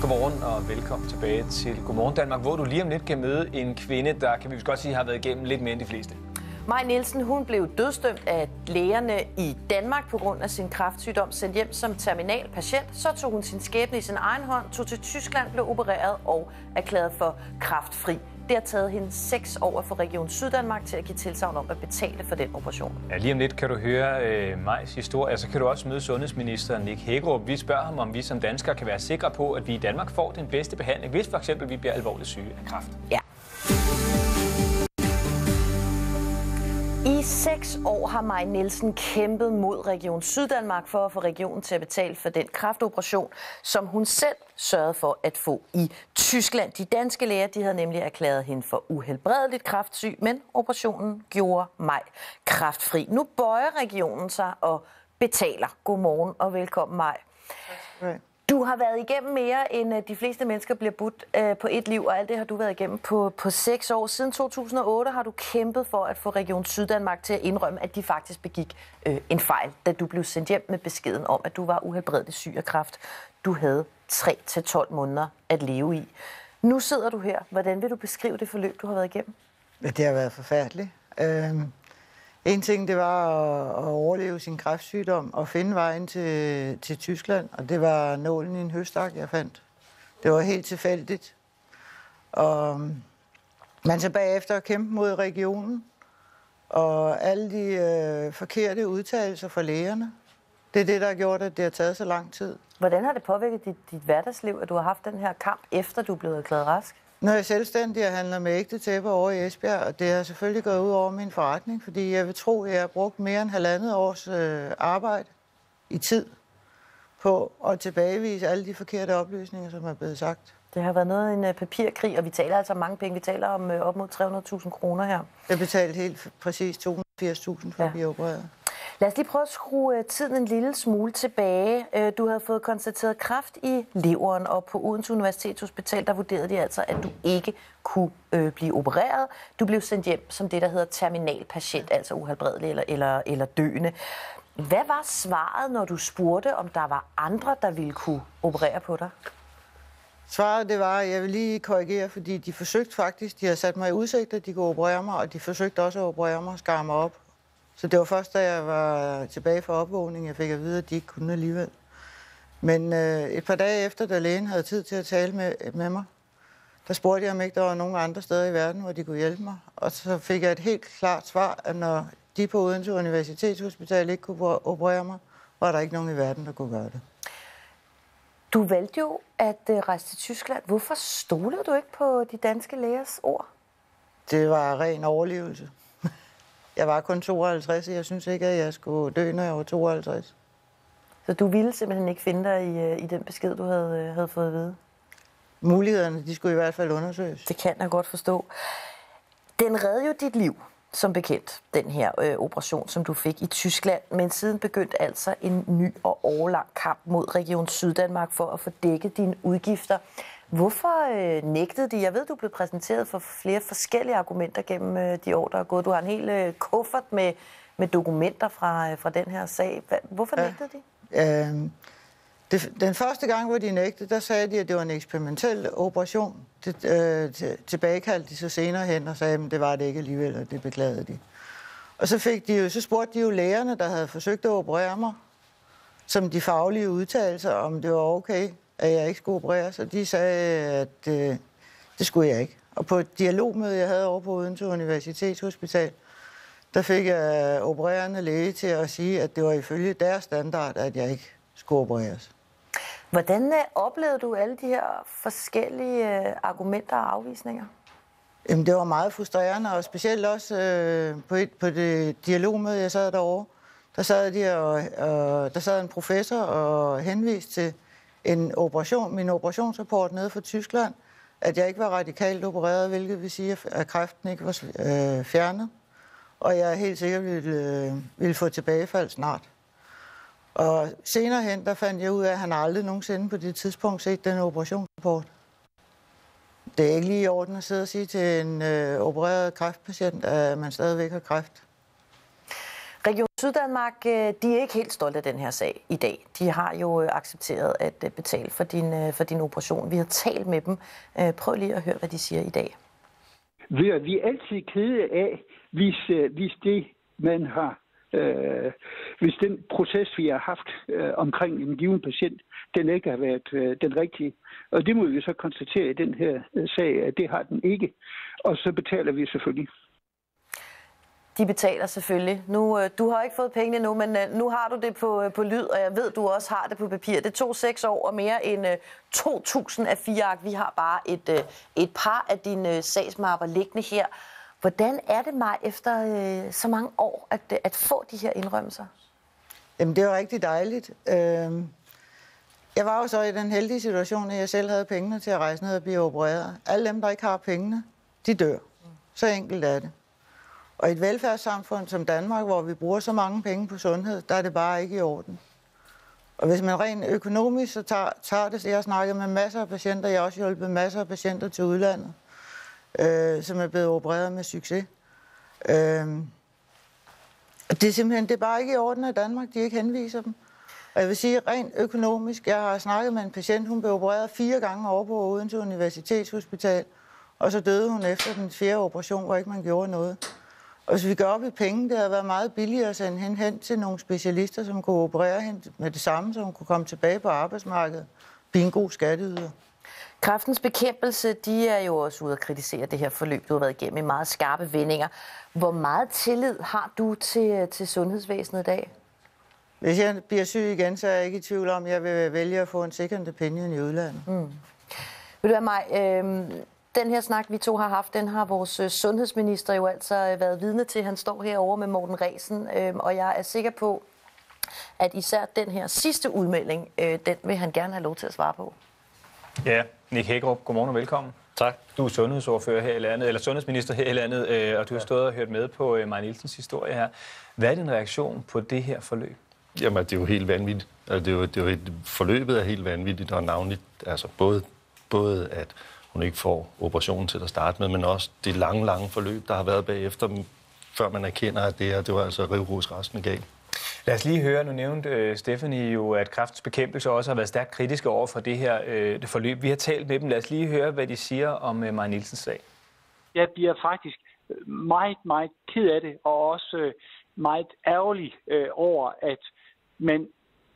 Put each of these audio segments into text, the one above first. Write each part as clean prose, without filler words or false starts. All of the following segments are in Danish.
Godmorgen og velkommen tilbage til Godmorgen Danmark, hvor du lige om lidt kan møde en kvinde, der kan vi godt sige har været igennem lidt mere end de fleste. Maj Nielsen, hun blev dødsdømt af lægerne i Danmark på grund af sin kræftsygdom, sendt hjem som terminal patient. Så tog hun sin skæbne i sin egen hånd, tog til Tyskland, blev opereret og erklæret for kræftfri. Det har taget hende 6 år at få Region Syddanmark til at give tilsagn om at betale for den operation. Ja, lige om lidt kan du høre Majs historie, så kan du også møde sundhedsminister Nick Hækkerup. Vi spørger ham, om vi som danskere kan være sikre på, at vi i Danmark får den bedste behandling, hvis for eksempel vi bliver alvorligt syge af kræft. Ja. I 6 år har Maj Nielsen kæmpet mod Region Syddanmark for at få regionen til at betale for den kræftoperation, som hun selv sørgede for at få i Tyskland. De danske læger de havde nemlig erklæret hende for uhelbredeligt kræftsyg, men operationen gjorde Maj kræftfri. Nu bøjer regionen sig og betaler. Godmorgen og velkommen, Maj. Du har været igennem mere, end de fleste mennesker bliver budt på et liv, og alt det har du været igennem på 6 år. Siden 2008 har du kæmpet for at få Region Syddanmark til at indrømme, at de faktisk begik en fejl, da du blev sendt hjem med beskeden om, at du var uhelbredeligt syg af kræft. Du havde 3-12 måneder at leve i. Nu sidder du her. Hvordan vil du beskrive det forløb, du har været igennem? Det har været forfærdeligt. En ting, det var at overleve sin kræftsygdom og finde vejen til Tyskland, og det var nålen i en høstak, jeg fandt. Det var helt tilfældigt. Og man så bagefter kæmpe mod regionen, og alle de forkerte udtalelser fra lægerne. Det er det, der har gjort, at det har taget så lang tid. Hvordan har det påvirket dit hverdagsliv, at du har haft den her kamp, efter du er blevet erklæret rask? Når jeg er selvstændig og handler med ægte tæpper over i Esbjerg, og det har selvfølgelig gået ud over min forretning, fordi jeg vil tro, at jeg har brugt mere end 1,5 års arbejde i tid på at tilbagevise alle de forkerte oplysninger, som er blevet sagt. Det har været noget af en papirkrig, og vi taler altså mange penge. Vi taler om op mod 300.000 kroner her. Jeg betalte helt præcis 280.000 for at blive opereret. Lad os lige prøve at skrue tiden en lille smule tilbage. Du havde fået konstateret kræft i leveren, og på Odense Universitetshospital, der vurderede de altså, at du ikke kunne blive opereret. Du blev sendt hjem som det, der hedder terminalpatient, altså uhelbredelig eller døende. Hvad var svaret, når du spurgte, om der var andre, der ville kunne operere på dig? Svaret det var, at jeg vil lige korrigere, fordi de forsøgte faktisk, de har sat mig i udsigt, at de kunne operere mig, og de forsøgte også at operere mig og skære mig op. Så det var først, da jeg var tilbage fra opvågning, jeg fik at vide, at de ikke kunne alligevel. Men et par dage efter, da lægen havde tid til at tale med mig, der spurgte jeg, om ikke der var nogen andre steder i verden, hvor de kunne hjælpe mig. Og så fik jeg et helt klart svar, at når de på Odense Universitetshospital ikke kunne operere mig, var der ikke nogen i verden, der kunne gøre det. Du valgte jo at rejse til Tyskland. Hvorfor stolede du ikke på de danske lægers ord? Det var ren overlevelse. Jeg var kun 52, og jeg synes ikke, at jeg skulle dø, når jeg var 52. Så du ville simpelthen ikke finde dig i den besked, du havde fået at vide? Mulighederne, de skulle i hvert fald undersøges. Det kan jeg godt forstå. Den reddede jo dit liv, som bekendt, den her operation, som du fik i Tyskland. Men siden begyndte altså en ny og årelang kamp mod Region Syddanmark for at få dækket dine udgifter. Hvorfor nægtede de? Jeg ved, du blev præsenteret for flere forskellige argumenter gennem de år, der er gået. Du har en hel kuffert med dokumenter fra den her sag. Hvorfor nægtede de? Den første gang, hvor de nægtede, der sagde de, at det var en eksperimentel operation. Det tilbagekaldte de så senere hen og sagde, at det var det ikke alligevel, og det beklagede de. Og så spurgte de jo lægerne, der havde forsøgt at operere mig, som de faglige udtalelser, om det var okay, at jeg ikke skulle opereres, og de sagde, at det skulle jeg ikke. Og på et dialogmøde, jeg havde over på Odense Universitetshospital, der fik jeg opererende læge til at sige, at det var ifølge deres standard, at jeg ikke skulle opereres. Hvordan oplevede du alle de her forskellige argumenter og afvisninger? Jamen, det var meget frustrerende, og specielt også på det dialogmøde, jeg sad derovre. Der sad en professor og henviste til min operationsrapport nede fra Tyskland, at jeg ikke var radikalt opereret, hvilket vil sige, at kræften ikke var fjernet. Og jeg helt sikkert ville få tilbagefald snart. Og senere hen, der fandt jeg ud af, at han aldrig nogensinde på det tidspunkt set den operationsrapport. Det er ikke lige i orden at sidde og sige til en opereret kræftpatient, at man stadigvæk har kræft. Region Syddanmark, de er ikke helt stolte af den her sag i dag. De har jo accepteret at betale for din operation. Vi har talt med dem. Prøv lige at høre, hvad de siger i dag. Vi er altid kede af, hvis det, man har, hvis den proces, vi har haft omkring en given patient, den ikke har været den rigtige. Og det må vi så konstatere i den her sag, at det har den ikke. Og så betaler vi selvfølgelig. De betaler selvfølgelig. Du har ikke fået pengene endnu, men nu har du det på lyd, og jeg ved, du også har det på papir. Det tog 6 år og mere end 2.000 af 4 ark. Vi har bare et par af dine sagsmapper liggende her. Hvordan er det, Maj, efter så mange år, at få de her indrømmelser? Jamen, det var rigtig dejligt. Jeg var jo så i den heldige situation, at jeg selv havde pengene til at rejse ned og blive opereret. Alle dem, der ikke har pengene, de dør. Så enkelt er det. Og i et velfærdssamfund som Danmark, hvor vi bruger så mange penge på sundhed, der er det bare ikke i orden. Og hvis man rent økonomisk så tager det, så jeg har snakket med masser af patienter, jeg har også hjulpet masser af patienter til udlandet, som er blevet opereret med succes. Og det er simpelthen, det er bare ikke i orden af Danmark, de ikke henviser dem. Og jeg vil sige, rent økonomisk, jeg har snakket med en patient, hun blev opereret 4 gange over på Odense Universitetshospital, og så døde hun efter den 4. operation, hvor ikke man gjorde noget. Og hvis vi går op i penge, det havde været meget billigere at sende hende hen til nogle specialister, som kunne operere hende med det samme, så hun kunne komme tilbage på arbejdsmarkedet, blive en god skatteyder. Kræftens Bekæmpelse, de er jo også ude at kritisere det her forløb, du har været igennem i meget skarpe vendinger. Hvor meget tillid har du til sundhedsvæsenet i dag? Hvis jeg bliver syg igen, så er jeg ikke i tvivl om, at jeg vil vælge at få en second opinion i udlandet. Vil du have mig? Den her snak, vi to har haft, den har vores sundhedsminister jo altså været vidne til. Han står herovre med Morten Ræsen, og jeg er sikker på, at især den her sidste udmelding, den vil han gerne have lov til at svare på. Ja, Nick Hækkerup, godmorgen og velkommen. Tak. Du er sundhedsordfører her i landet, eller sundhedsminister her i landet, og du har stået og hørt med på Maj Nielsens historie her. Hvad er din reaktion på det her forløb? Jamen, det er jo helt vanvittigt. Altså, forløbet er helt vanvittigt, og navnligt, altså både at hun ikke får operationen til at starte med, men også det lange forløb, der har været bagefter, før man erkender, at det var altså rivravsrasende galt. Lad os lige høre, nu nævnte Stephanie jo, at Kræftens Bekæmpelse også har været stærkt kritiske over for det her forløb. Vi har talt med dem. Lad os lige høre, hvad de siger om Maj Nielsens sag. Jeg bliver faktisk meget ked af det, og også meget ærgerlig over, at man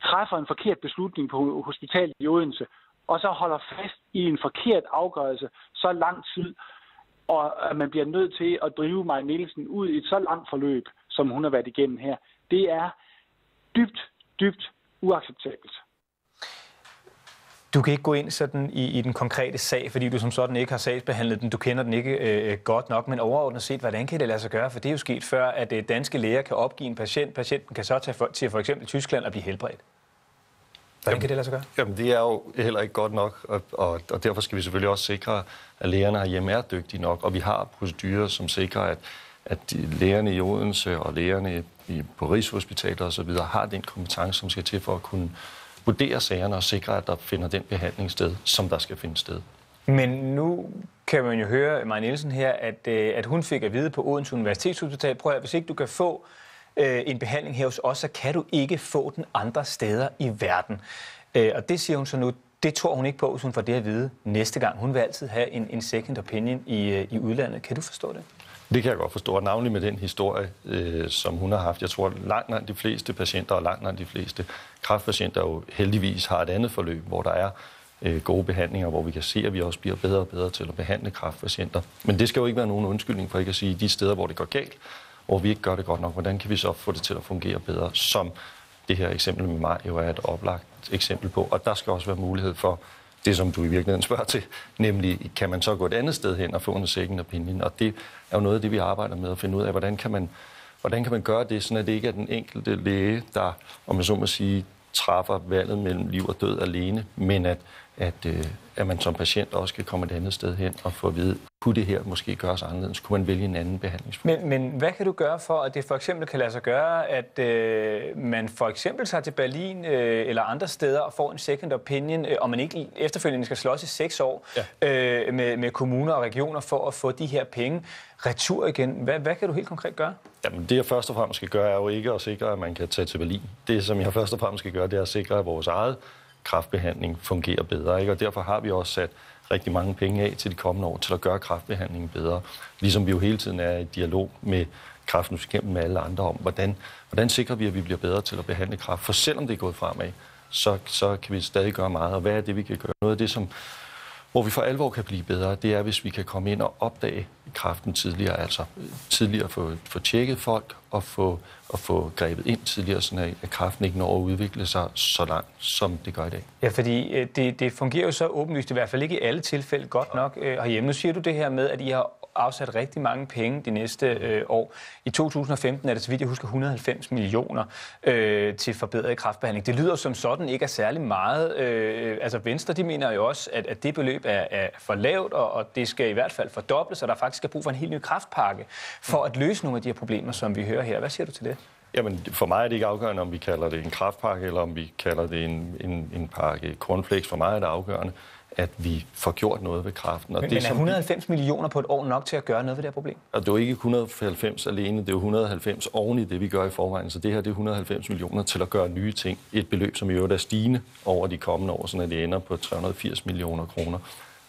træffer en forkert beslutning på hospitalet i Odense, og så holder fast i en forkert afgørelse så lang tid, og at man bliver nødt til at drive Maj Nielsen ud i et så langt forløb, som hun har været igennem her. Det er dybt uacceptabelt. Du kan ikke gå ind sådan i den konkrete sag, fordi du som sådan ikke har sagsbehandlet den. Du kender den ikke godt nok, men overordnet set, hvordan kan det lade sig gøre? For det er jo sket før, at danske læger kan opgive en patient. Patienten kan så tage til for eksempel Tyskland og blive helbredt. Hvordan kan det lade sig gøre? Jamen, det er jo heller ikke godt nok, og derfor skal vi selvfølgelig også sikre, at lægerne herhjemme er dygtige nok, og vi har procedurer, som sikrer, at lægerne i Odense og lægerne på Rigshospitalet osv. har den kompetence, som skal til for at kunne vurdere sagerne og sikre, at der finder den behandling sted, som der skal finde sted. Men nu kan man jo høre Maj Nielsen her, at hun fik at vide på Odense Universitetshospital, prøv at hvis ikke du kan få en behandling her hos os, så kan du ikke få den andre steder i verden. Og det siger hun så nu, det tror hun ikke på, hvis hun får det at vide næste gang. Hun vil altid have en second opinion i udlandet. Kan du forstå det? Det kan jeg godt forstå, og navnlig med den historie, som hun har haft. Jeg tror, langt de fleste patienter og langt de fleste kræftpatienter jo heldigvis har et andet forløb, hvor der er gode behandlinger, hvor vi kan se, at vi også bliver bedre og bedre til at behandle kræftpatienter. Men det skal jo ikke være nogen undskyldning for ikke at sige, de steder, hvor det går galt, hvor vi ikke gør det godt nok, hvordan kan vi så få det til at fungere bedre, som det her eksempel med mig jo er et oplagt eksempel på. Og der skal også være mulighed for det, som du i virkeligheden spørger til, nemlig kan man så gå et andet sted hen og få en second opinion. Og det er jo noget af det, vi arbejder med at finde ud af, hvordan kan man gøre det, sådan at det ikke er den enkelte læge, der, om jeg så må sige, træffer valget mellem liv og død alene, men at at man som patient også kan komme et andet sted hen og få at vide, kunne det her måske gøres anderledes? Kunne man vælge en anden behandlingsform? Men hvad kan du gøre for, at det for eksempel kan lade sig gøre, at man for eksempel tager til Berlin eller andre steder og får en second opinion, og man ikke efterfølgende skal slås i 6 år med kommuner og regioner for at få de her penge retur igen? Hvad kan du helt konkret gøre? Jamen, det jeg først og fremmest skal gøre, er jo ikke at sikre, at man kan tage til Berlin. Det, som jeg først og fremmest skal gøre, det er at sikre, at vores eget kræftbehandling fungerer bedre. Ikke? Og derfor har vi også sat rigtig mange penge af til de kommende år til at gøre kræftbehandlingen bedre. Ligesom vi jo hele tiden er i dialog med Kræftens Bekæmpelse med alle andre om, hvordan sikrer vi, at vi bliver bedre til at behandle kræft. For selvom det er gået fremad, så kan vi stadig gøre meget. Og hvad er det, vi kan gøre? Noget af det, hvor vi for alvor kan blive bedre, det er, hvis vi kan komme ind og opdage kræften tidligere, altså tidligere få tjekket folk og få grebet ind tidligere, sådan at kræften ikke når at udvikle sig så langt, som det gør i dag. Ja, fordi det fungerer jo så åbenlyst, i hvert fald ikke i alle tilfælde godt nok herhjemme. Nu siger du det her med, at I har afsat rigtig mange penge de næste år. I 2015 er det, så vidt jeg husker, 190 millioner til forbedret kræftbehandling. Det lyder som sådan ikke er særlig meget. Altså Venstre, de mener jo også, at det beløb er for lavt, og det skal i hvert fald fordobles, så der faktisk er brug for en helt ny kræftpakke for at løse nogle af de her problemer, som vi hører her. Hvad siger du til det? Jamen, for mig er det ikke afgørende, om vi kalder det en kræftpakke, eller om vi kalder det en pakke cornflakes. For mig er det afgørende, at vi får gjort noget ved kræften. Og men er 190 millioner på et år nok til at gøre noget ved det her problem? Og det er jo ikke 190 alene, det er jo 190 oven i det, vi gør i forvejen. Så det her det er 190 millioner til at gøre nye ting. Et beløb, som i øvrigt er stigende over de kommende år, så det ender på 380 millioner kroner.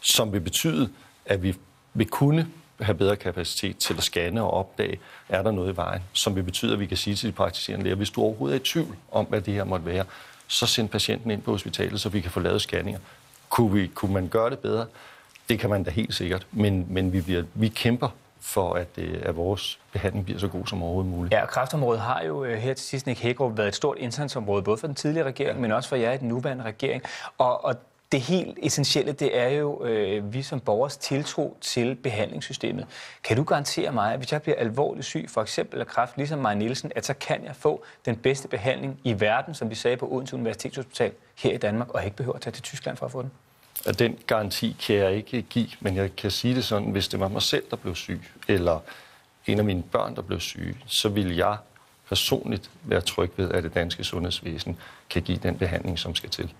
Som vil betyde, at vi vil kunne have bedre kapacitet til at scanne og opdage, er der noget i vejen. Som vil betyde, at vi kan sige til de praktiserende læger, hvis du overhovedet er i tvivl om, hvad det her måtte være, så send patienten ind på hospitalet, så vi kan få lavet scanninger. Kunne man gøre det bedre? Det kan man da helt sikkert, men vi kæmper for, at vores behandling bliver så god som overhovedet muligt. Ja, og kræftområdet har jo her til sidst, Nick Hækkerup, været et stort indsatsområde, både for den tidligere regering, men også for jer i den nuværende regering. Og det helt essentielle, det er jo vi som borgers tiltro til behandlingssystemet. Kan du garantere mig, at hvis jeg bliver alvorligt syg, for eksempel af kræft, ligesom Maj Nielsen, at så kan jeg få den bedste behandling i verden, som vi sagde på Odense Universitetshospital her i Danmark, og ikke behøver at tage til Tyskland for at få den? At den garanti kan jeg ikke give, men jeg kan sige det sådan, hvis det var mig selv, der blev syg, eller en af mine børn, der blev syge, så vil jeg personligt være tryg ved, at det danske sundhedsvæsen kan give den behandling, som skal til.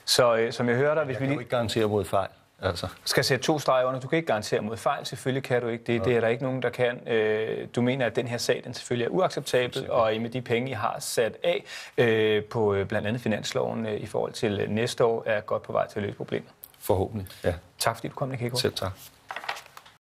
Så som jeg hører dig, hvis jeg kan jo ikke garantere mod fejl. Altså. Skal sætte 2 streger under. Du kan ikke garantere mod fejl. Selvfølgelig kan du ikke det. Det er der ikke nogen, der kan. Du mener, at den her sag, den selvfølgelig er uacceptabel, og med de penge, I har sat af på blandt andet finansloven i forhold til næste år, er godt på vej til at løse problemet. Forhåbentlig, ja. Tak fordi du kom, Nick Hækkerup. Selv tak.